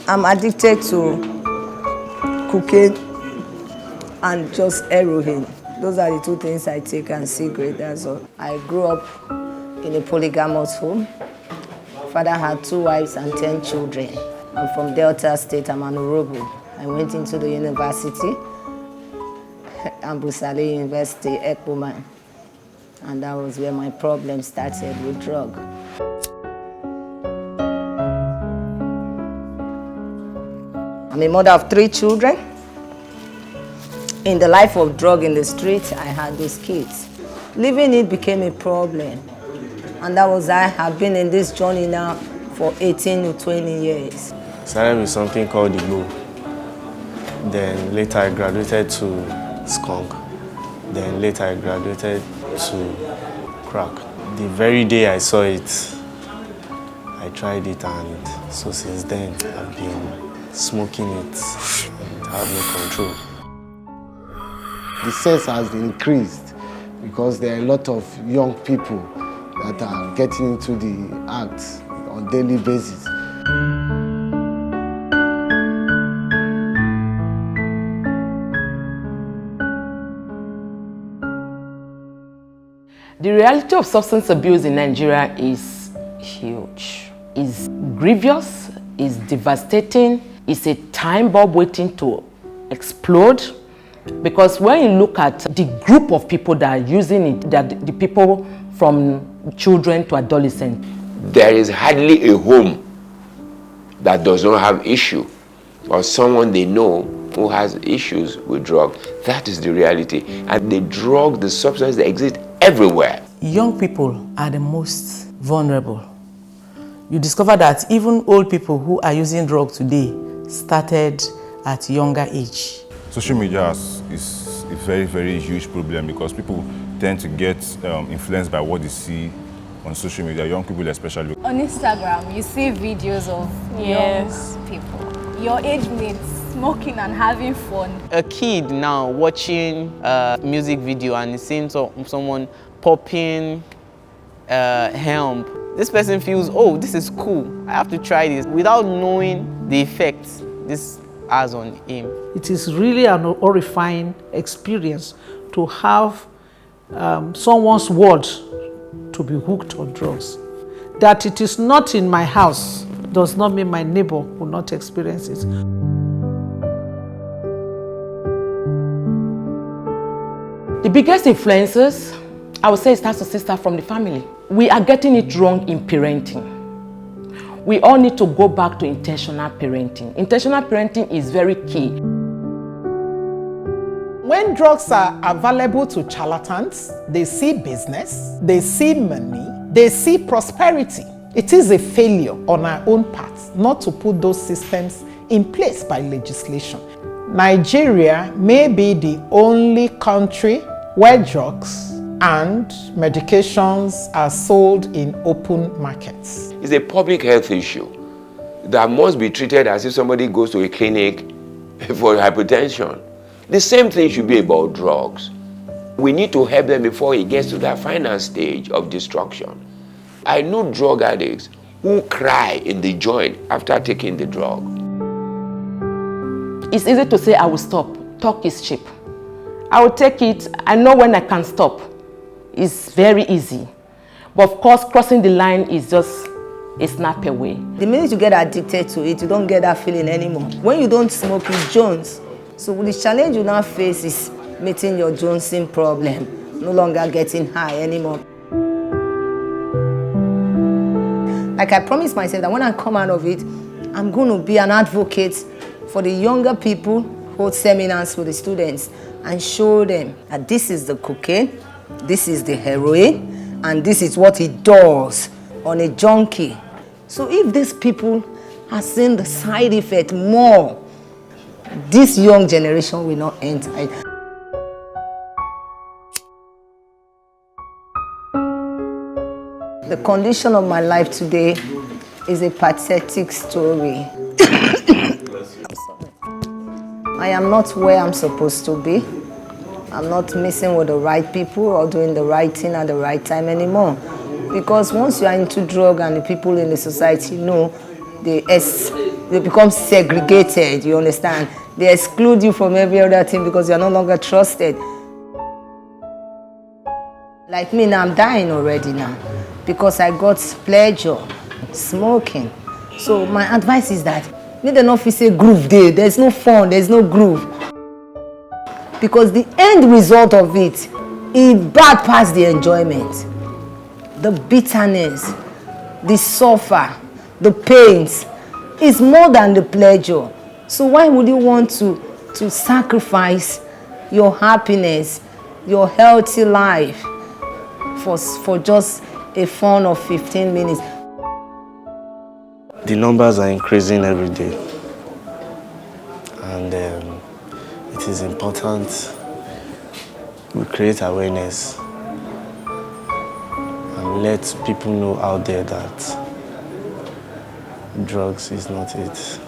I'm addicted to cocaine and just heroin. Those are the two things I take, and cigarette, that's all. I grew up in a polygamous home. Father had 2 wives and 10 children. I'm from Delta State, I'm an Orobo. I went into the university, Ambusale University, Ekpoman. And that was where my problem started with drug. I'm a mother of 3 children. In the life of drug in the street, I had those kids. Living it became a problem. And that was, I have been in this journey now for 18 to 20 years. Started with something called the Igbo. Then later I graduated to skunk. Then later I graduated to crack. The very day I saw it, I tried it, and so since then I've been smoking it. I have no control. The sales has increased because there are a lot of young people that are getting into the act on a daily basis. The reality of substance abuse in Nigeria is huge. It's grievous, it's devastating, it's a time bomb waiting to explode. Because when you look at the group of people that are using it, the people from children to adolescents. There is hardly a home that does not have issue, or someone they know who has issues with drugs. That is the reality. And the drug, the substance, they exist everywhere. Young people are the most vulnerable. You discover that even old people who are using drugs today started at younger age. Social media is a very, very huge problem because people tend to get influenced by what they see on social media, young people especially. On Instagram, you see videos of young people, your age mates, smoking and having fun. A kid now watching a music video and seeing someone popping hemp. This person feels, oh, this is cool, I have to try this, without knowing the effects this has on him. It is really an horrifying experience to have someone's world to be hooked on drugs. That it is not in my house does not mean my neighbor will not experience it. The biggest influences, I would say, it starts to start from the family. We are getting it wrong in parenting. We all need to go back to intentional parenting. Intentional parenting is very key. When drugs are available to charlatans, they see business, they see money, they see prosperity. It is a failure on our own part not to put those systems in place by legislation. Nigeria may be the only country where drugs and medications are sold in open markets. It's a public health issue that must be treated as if somebody goes to a clinic for hypertension. The same thing should be about drugs. We need to help them before it gets to that final stage of destruction. I know drug addicts who cry in the joint after taking the drug. It's easy to say, I will stop. Talk is cheap. I will take it. I know when I can stop. It's very easy. But of course, crossing the line is just a snap away. The minute you get addicted to it, you don't get that feeling anymore. When you don't smoke, it's Jones. So the challenge you now face is meeting your Jonesing problem, no longer getting high anymore. Like I promised myself that when I come out of it, I'm going to be an advocate for the younger people, hold seminars with the students and show them that this is the cocaine, this is the heroin, and this is what it does on a junkie. So if these people are seeing the side effect more, this young generation will not enter it. The condition of my life today is a pathetic story. I am not where I'm supposed to be. I'm not messing with the right people or doing the right thing at the right time anymore. Because once you are into drug and the people in the society know the You become segregated, you understand? They exclude you from every other thing because you're no longer trusted. Like me now, I'm dying already now because I got pleasure smoking. So my advice is that make them not feel say groove there. There's no fun, there's no groove. Because the end result of it bad past the enjoyment. The bitterness, the suffer, the pains is more than the pleasure. So why would you want to sacrifice your happiness, your healthy life for just a fun of 15 minutes? The numbers are increasing every day, and it is important we create awareness and let people know out there that drugs is not it.